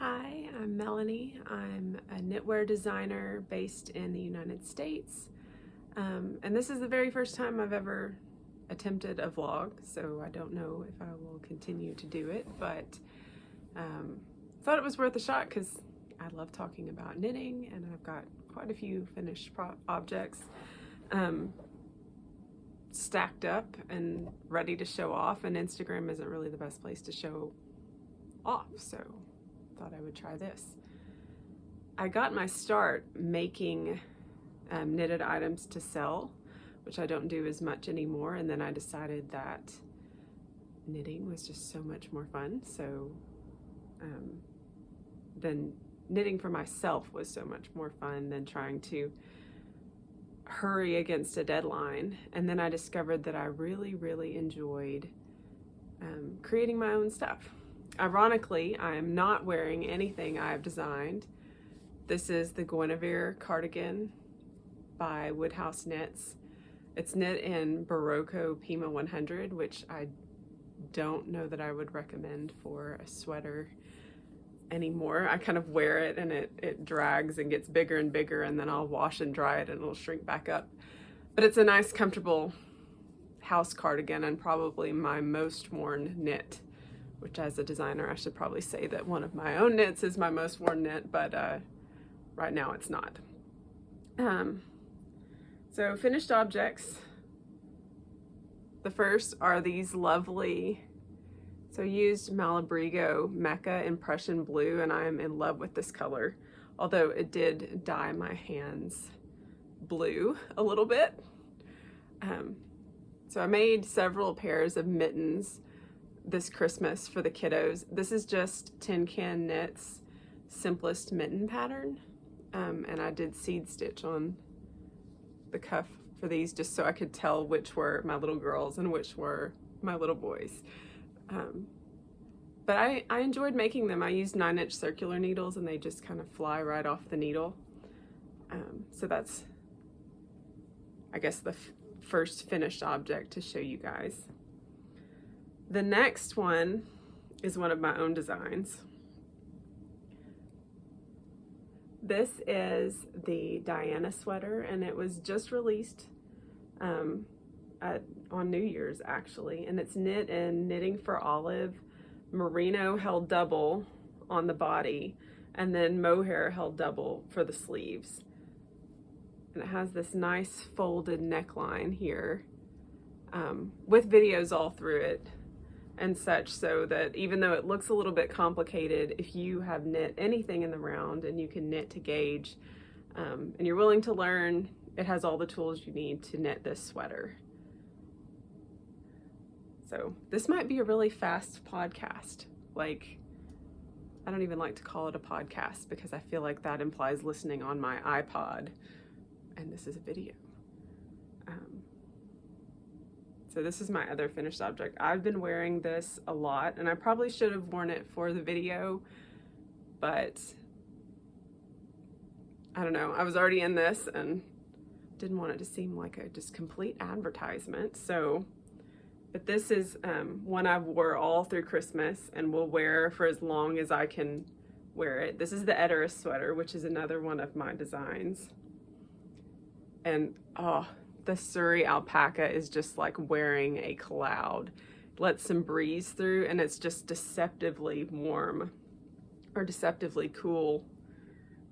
Hi, I'm Melanie. I'm a knitwear designer based in the United States. And this is the very first time I've ever attempted a vlog, so I don't know if I will continue to do it, but thought it was worth a shot because I love talking about knitting and I've got quite a few finished objects stacked up and ready to show off, and Instagram isn't really the best place to show off, so thought I would try this. I got my start making knitted items to sell, which I don't do as much anymore, and then I decided that knitting was just so much more fun. So then knitting for myself was so much more fun than trying to hurry against a deadline. And then I discovered that I really enjoyed creating my own stuff. Ironically, I am not wearing anything I've designed. This is the Gwenevere cardigan by Woodhouse knits. It's knit in Berroco Pima 100, which I don't know that I would recommend for a sweater anymore. I kind of wear it and it drags and gets bigger and bigger, and then I'll wash and dry it and it'll shrink back up. But it's a nice, comfortable house cardigan and probably my most worn knit, which as a designer I should probably say that one of my own knits is my most worn knit, but right now it's not. So finished objects. The first are these lovely, so I used Malabrigo Mecha in Prussian blue, and I am in love with this color, although it did dye my hands blue a little bit. So I made several pairs of mittens this Christmas for the kiddos. This is just Tin Can Knits simplest mitten pattern, and I did seed stitch on the cuff for these just so I could tell which were my little girls and which were my little boys. But I enjoyed making them. I used 9-inch circular needles and they just kind of fly right off the needle. So that's, I guess, the first finished object to show you guys. The next one is one of my own designs. This is the Diana sweater, and it was just released on New Year's actually, and it's knit in Knitting for Olive, Merino held double on the body, and then Mohair held double for the sleeves. And it has this nice folded neckline here with videos all through it and such, so that even though it looks a little bit complicated, if you have knit anything in the round and you can knit to gauge and you're willing to learn, it has all the tools you need to knit this sweater. So this might be a really fast podcast. Like, I don't even like to call it a podcast because I feel like that implies listening on my iPod, and this is a video. So this is my other finished object. I've been wearing this a lot, and I probably should have worn it for the video, but I don't know. I was already in this and didn't want it to seem like a just complete advertisement. So, but this is one I've wore all through Christmas and will wear for as long as I can wear it. This is the Edoras sweater, which is another one of my designs. And oh, the Suri alpaca is just like wearing a cloud. Lets some breeze through, and it's just deceptively warm, or deceptively cool,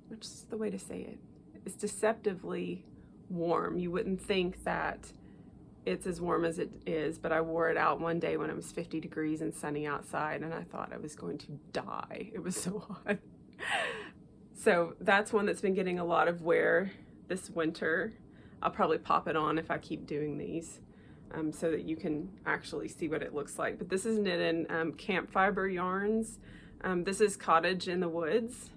which is the way to say it. It's deceptively warm. You wouldn't think that it's as warm as it is, but I wore it out one day when it was 50 degrees and sunny outside, and I thought I was going to die. It was so hot. So that's one that's been getting a lot of wear this winter. I'll probably pop it on if I keep doing these so that you can actually see what it looks like. But this is knit in Campfiber yarns. This is Cottage in the Woods,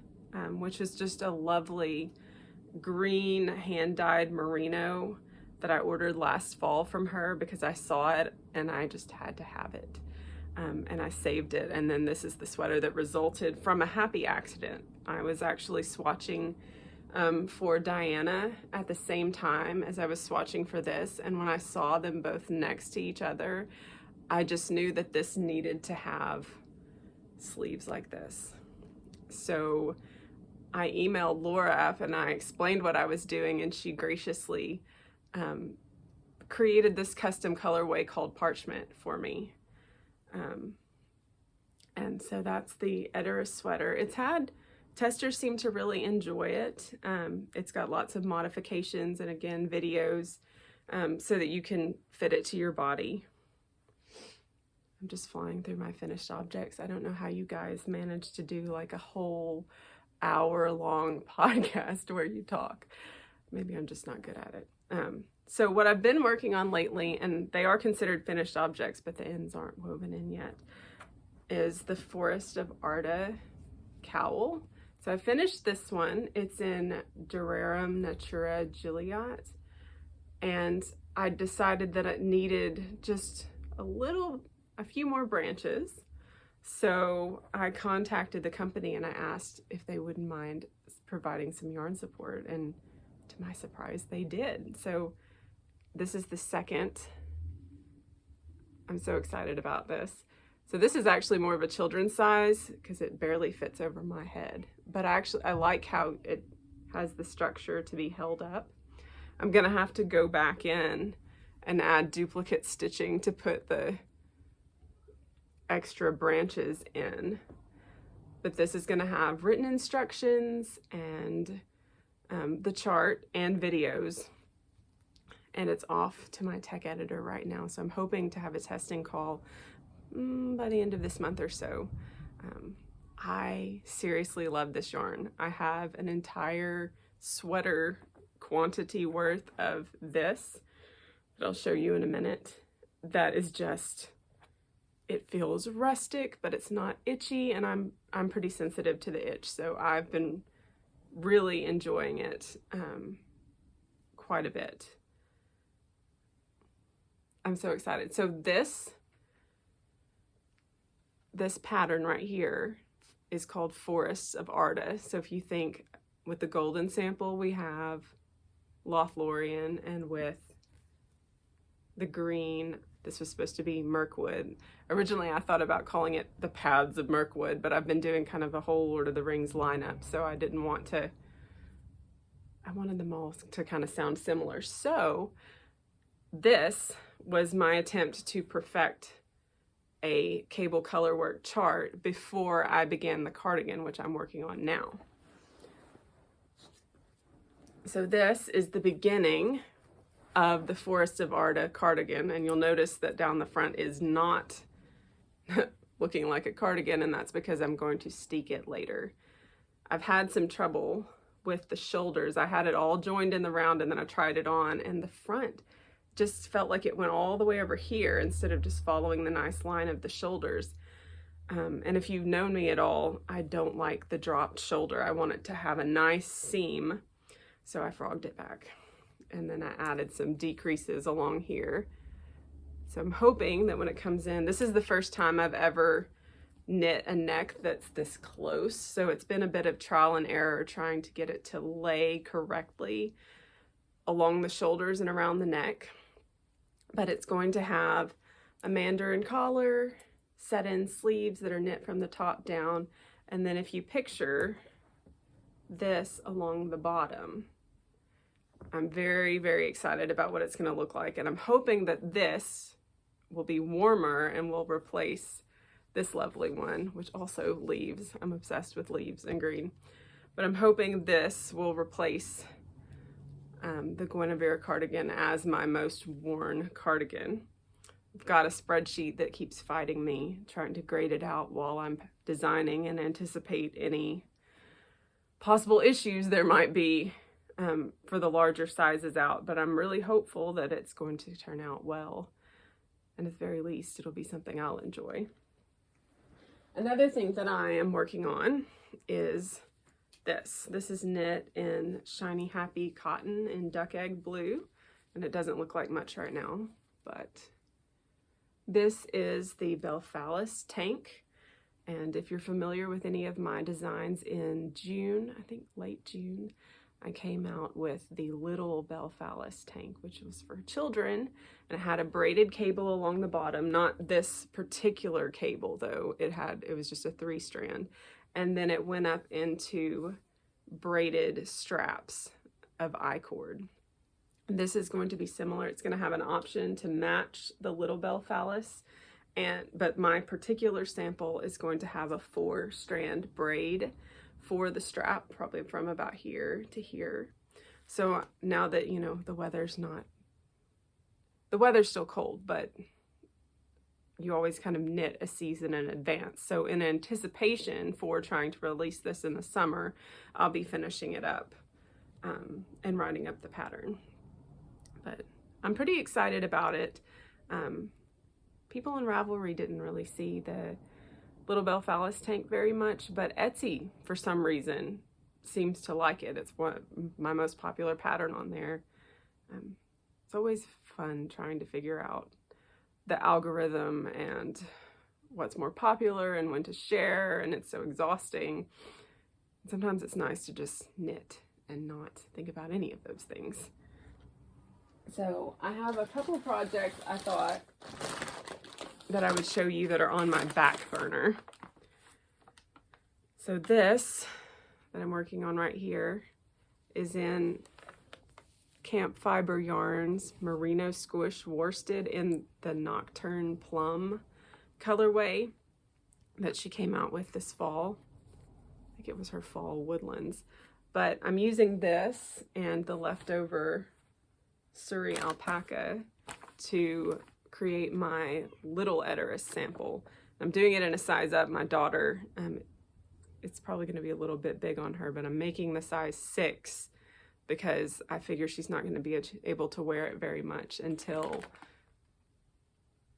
which is just a lovely green hand-dyed merino that I ordered last fall from her because I saw it and I just had to have it. And I saved it. And then this is the sweater that resulted from a happy accident. I was actually swatching for Diana at the same time as I was swatching for this, and when I saw them both next to each other, I just knew that this needed to have sleeves like this. So I emailed Laura and I explained what I was doing, and she graciously created this custom colorway called Parchment for me. And so that's the Edoras sweater. Testers seem to really enjoy it. It's got lots of modifications and, again, videos so that you can fit it to your body. I'm just flying through my finished objects. I don't know how you guys manage to do like a whole hour-long podcast where you talk. Maybe I'm just not good at it. So what I've been working on lately, and they are considered finished objects, but the ends aren't woven in yet, is the Forest of Arda cowl. So I finished this one. It's in Rerum, Natura, Gilliatt. And I decided that it needed just a few more branches. So I contacted the company and I asked if they wouldn't mind providing some yarn support, and to my surprise, they did. So this is the second. I'm so excited about this. So this is actually more of a children's size because it barely fits over my head, but I like how it has the structure to be held up. I'm gonna have to go back in and add duplicate stitching to put the extra branches in, but this is going to have written instructions and the chart and videos, and it's off to my tech editor right now, so I'm hoping to have a testing call by the end of this month or so. I seriously love this yarn. I have an entire sweater quantity worth of this that I'll show you in a minute. That is just, it feels rustic, but it's not itchy, and I'm pretty sensitive to the itch, so I've been really enjoying it quite a bit. I'm so excited. So this pattern right here is called Forests of Arda. So if you think with the golden sample, we have Lothlorien, and with the green, this was supposed to be Mirkwood. Originally, I thought about calling it the Paths of Mirkwood, but I've been doing kind of a whole Lord of the Rings lineup, so I didn't want to, I wanted them all to kind of sound similar. So this was my attempt to perfect a cable colorwork chart before I began the cardigan, which I'm working on now. So this is the beginning of the Forest of Arda cardigan, and you'll notice that down the front is not looking like a cardigan, and that's because I'm going to steek it later. I've had some trouble with the shoulders. I had it all joined in the round, and then I tried it on, and the front just felt like it went all the way over here instead of just following the nice line of the shoulders. And if you've known me at all, I don't like the dropped shoulder. I want it to have a nice seam, so I frogged it back. And then I added some decreases along here. So I'm hoping that when it comes in, this is the first time I've ever knit a neck that's this close. So it's been a bit of trial and error trying to get it to lay correctly along the shoulders and around the neck. But it's going to have a mandarin collar, set-in sleeves that are knit from the top down. And then if you picture this along the bottom, I'm very, very excited about what it's going to look like, and I'm hoping that this will be warmer and will replace this lovely one, which also leaves. I'm obsessed with leaves and green, but I'm hoping this will replace the Gwenevere cardigan as my most worn cardigan. I've got a spreadsheet that keeps fighting me, trying to grade it out while I'm designing and anticipate any possible issues there might be for the larger sizes out, but I'm really hopeful that it's going to turn out well, and at the very least it'll be something I'll enjoy. Another thing that I am working on is this. This is knit in Shiny Happy Cotton in Duck Egg Blue, and it doesn't look like much right now, but this is the Belphalis tank. And if you're familiar with any of my designs in June, I think late June, I came out with the little Belphalis tank, which was for children, and it had a braided cable along the bottom, not this particular cable though. It was just a 3-strand, and then it went up into braided straps of I-cord. This is going to be similar. It's going to have an option to match the Little Bell Phallus, but my particular sample is going to have a 4-strand braid for the strap, probably from about here to here. So now that, you know, the weather's still cold, but you always kind of knit a season in advance. So in anticipation for trying to release this in the summer, I'll be finishing it up and writing up the pattern. But I'm pretty excited about it. People in Ravelry didn't really see the Little Bell Phallus tank very much, but Etsy, for some reason, seems to like it. It's my most popular pattern on there. It's always fun trying to figure out the algorithm and what's more popular and when to share, and it's so exhausting. Sometimes it's nice to just knit and not think about any of those things. So I have a couple of projects I thought that I would show you that are on my back burner. So this that I'm working on right here is in Campfiber Yarns Merino Squish Worsted in the Nocturne Plum colorway that she came out with this fall. I think it was her fall woodlands. But I'm using this and the leftover Suri alpaca to create my little Edoras sample. I'm doing it in a size up. My daughter, it's probably going to be a little bit big on her, but I'm making the size 6 because I figure she's not going to be able to wear it very much until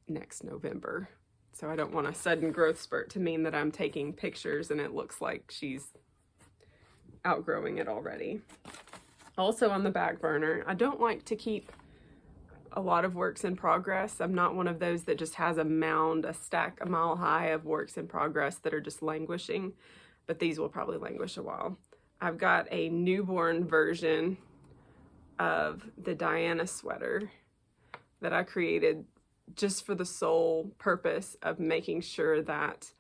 next November. So I don't want a sudden growth spurt to mean that I'm taking pictures and it looks like she's outgrowing it already. Also on the back burner, I don't like to keep a lot of works in progress. I'm not one of those that just has a mound, a stack a mile high of works in progress that are just languishing, but these will probably languish a while. I've got a newborn version of the Diana sweater that I created just for the sole purpose of making sure that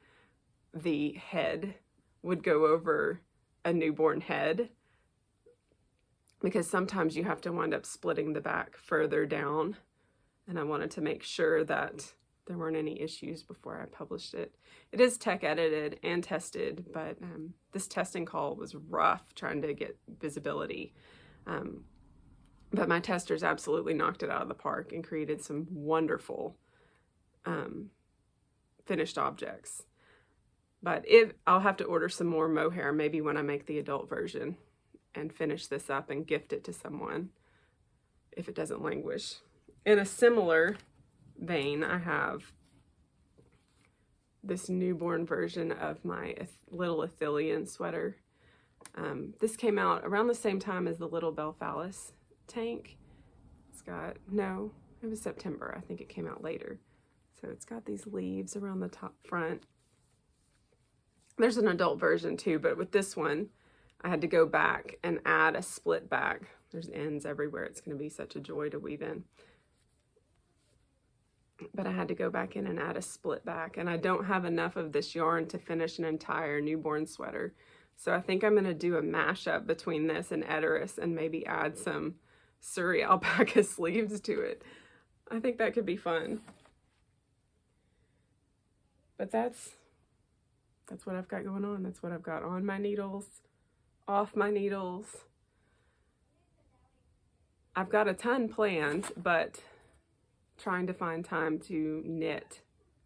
the head would go over a newborn head, because sometimes you have to wind up splitting the back further down, and I wanted to make sure that there weren't any issues before I published it. It is tech edited and tested, but this testing call was rough trying to get visibility. But my testers absolutely knocked it out of the park and created some wonderful finished objects. But I'll have to order some more mohair maybe when I make the adult version and finish this up and gift it to someone if it doesn't languish. In a similar vein, I have this newborn version of my little Athelian sweater. This came out around the same time as the Little Bell Phallus tank. It was September. I think it came out later. So it's got these leaves around the top front. There's an adult version too, but with this one, I had to go back and add a split back. There's ends everywhere. It's going to be such a joy to weave in. But I had to go back in and add a split back, and I don't have enough of this yarn to finish an entire newborn sweater. So I think I'm going to do a mashup between this and Edoras and maybe add some Suri alpaca sleeves to it. I think that could be fun. But that's what I've got going on. That's what I've got on my needles, off my needles. I've got a ton planned, but trying to find time to knit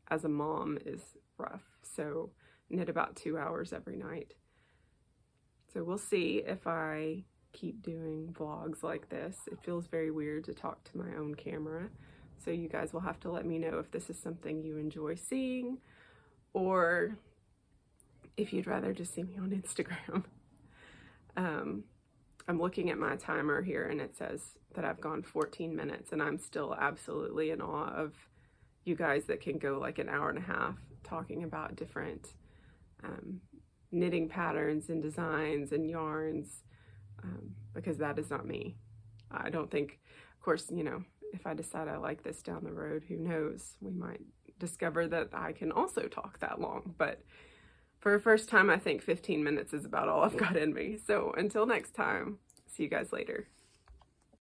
as a mom is rough. So knit about 2 hours every night. So we'll see if I keep doing vlogs like this. It feels very weird to talk to my own camera. So you guys will have to let me know if this is something you enjoy seeing, or if you'd rather just see me on Instagram. I'm looking at my timer here and it says that I've gone 14 minutes, and I'm still absolutely in awe of you guys that can go like an hour and a half talking about different knitting patterns and designs and yarns, because that is not me. I don't think, of course, you know, if I decide I like this down the road, who knows, we might discover that I can also talk that long, but For a first time, I think 15 minutes is about all I've got in me. So until next time, see you guys later.